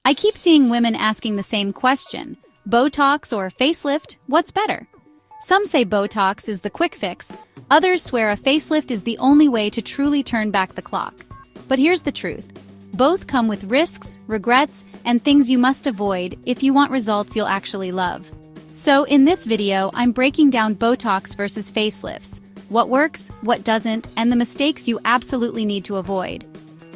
I keep seeing women asking the same question. Botox or facelift, what's better? Some say Botox is the quick fix, others swear a facelift is the only way to truly turn back the clock. But here's the truth. Both come with risks, regrets, and things you must avoid if you want results you'll actually love. So in this video, I'm breaking down Botox versus facelifts, what works, what doesn't, and the mistakes you absolutely need to avoid.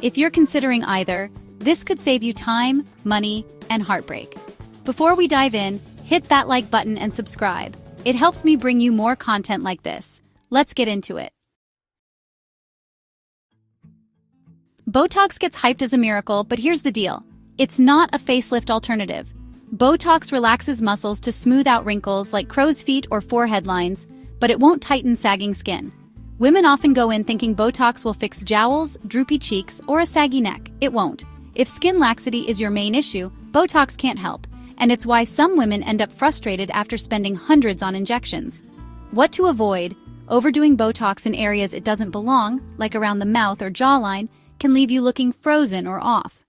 If you're considering either, this could save you time, money, and heartbreak. Before we dive in, hit that like button and subscribe. It helps me bring you more content like this. Let's get into it. Botox gets hyped as a miracle, but here's the deal. It's not a facelift alternative. Botox relaxes muscles to smooth out wrinkles like crow's feet or forehead lines, but it won't tighten sagging skin. Women often go in thinking Botox will fix jowls, droopy cheeks, or a saggy neck. It won't. If skin laxity is your main issue, Botox can't help, and it's why some women end up frustrated after spending hundreds on injections. What to avoid: overdoing Botox in areas it doesn't belong, like around the mouth or jawline, can leave you looking frozen or off.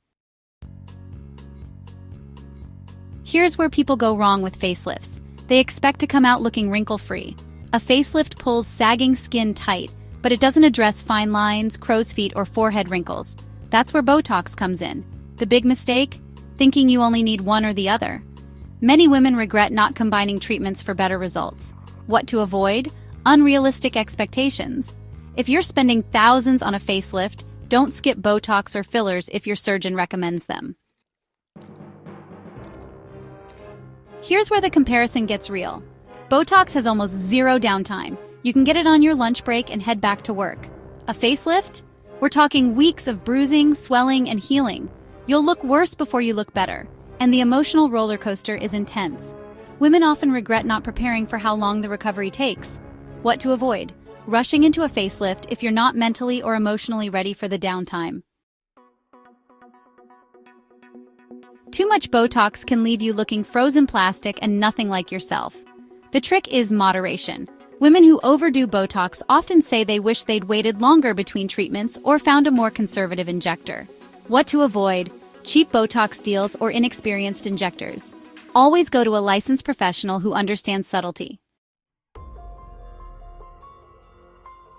Here's where people go wrong with facelifts. They expect to come out looking wrinkle-free. A facelift pulls sagging skin tight, but it doesn't address fine lines, crow's feet, or forehead wrinkles. That's where Botox comes in. The big mistake? Thinking you only need one or the other. Many women regret not combining treatments for better results. What to avoid? Unrealistic expectations. If you're spending thousands on a facelift, don't skip Botox or fillers if your surgeon recommends them. Here's where the comparison gets real. Botox has almost zero downtime. You can get it on your lunch break and head back to work. A facelift? We're talking weeks of bruising, swelling, and healing. You'll look worse before you look better, and the emotional roller coaster is intense. Women often regret not preparing for how long the recovery takes. What to avoid? Rushing into a facelift if you're not mentally or emotionally ready for the downtime. Too much Botox can leave you looking frozen plastic and nothing like yourself. The trick is moderation. Women who overdo Botox often say they wish they'd waited longer between treatments or found a more conservative injector. What to avoid: cheap Botox deals or inexperienced injectors. Always go to a licensed professional who understands subtlety.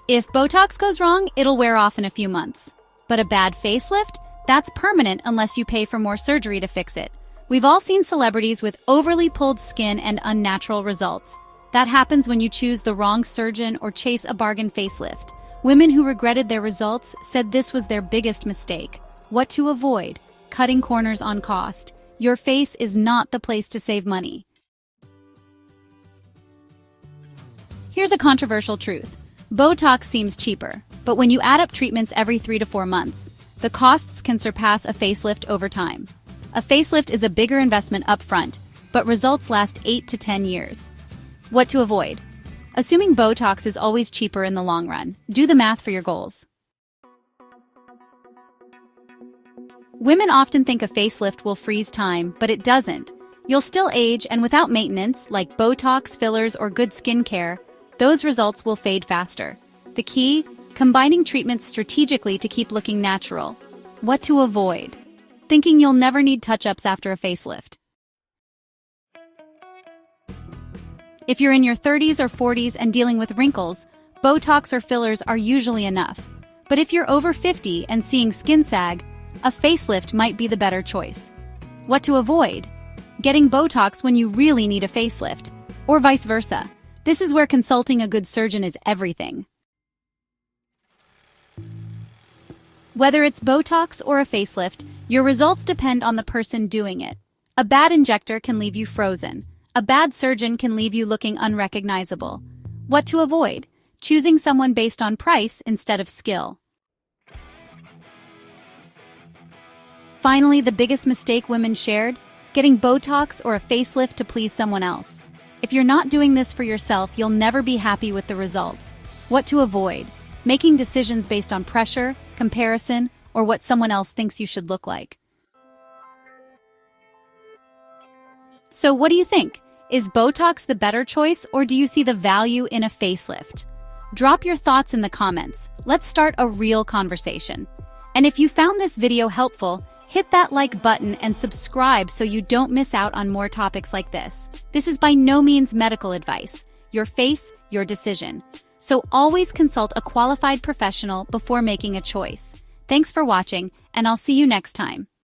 If Botox goes wrong, it'll wear off in a few months. But a bad facelift? That's permanent unless you pay for more surgery to fix it. We've all seen celebrities with overly pulled skin and unnatural results. That happens when you choose the wrong surgeon or chase a bargain facelift. Women who regretted their results said this was their biggest mistake. What to avoid? Cutting corners on cost. Your face is not the place to save money. Here's a controversial truth. Botox seems cheaper, but when you add up treatments every 3 to 4 months, the costs can surpass a facelift over time. A facelift is a bigger investment up front, but results last 8 to 10 years. What to avoid? Assuming Botox is always cheaper in the long run, do the math for your goals. Women often think a facelift will freeze time, but it doesn't. You'll still age, and without maintenance, like Botox, fillers, or good skincare, those results will fade faster. The key? Combining treatments strategically to keep looking natural. What to avoid? Thinking you'll never need touch-ups after a facelift. If you're in your 30s or 40s and dealing with wrinkles, Botox or fillers are usually enough. But if you're over 50 and seeing skin sag, a facelift might be the better choice. What to avoid? Getting Botox when you really need a facelift, or vice versa. This is where consulting a good surgeon is everything. Whether it's Botox or a facelift, your results depend on the person doing it. A bad injector can leave you frozen. A bad surgeon can leave you looking unrecognizable. What to avoid? Choosing someone based on price instead of skill. Finally, the biggest mistake women shared: getting Botox or a facelift to please someone else. If you're not doing this for yourself, you'll never be happy with the results. What to avoid? Making decisions based on pressure, comparison, or what someone else thinks you should look like. So what do you think? Is Botox the better choice, or do you see the value in a facelift? Drop your thoughts in the comments. Let's start a real conversation. And if you found this video helpful, Hit that like button and subscribe so you don't miss out on more topics like this. This is by no means medical advice. Your face, your decision. So always consult a qualified professional before making a choice. Thanks for watching, and I'll see you next time.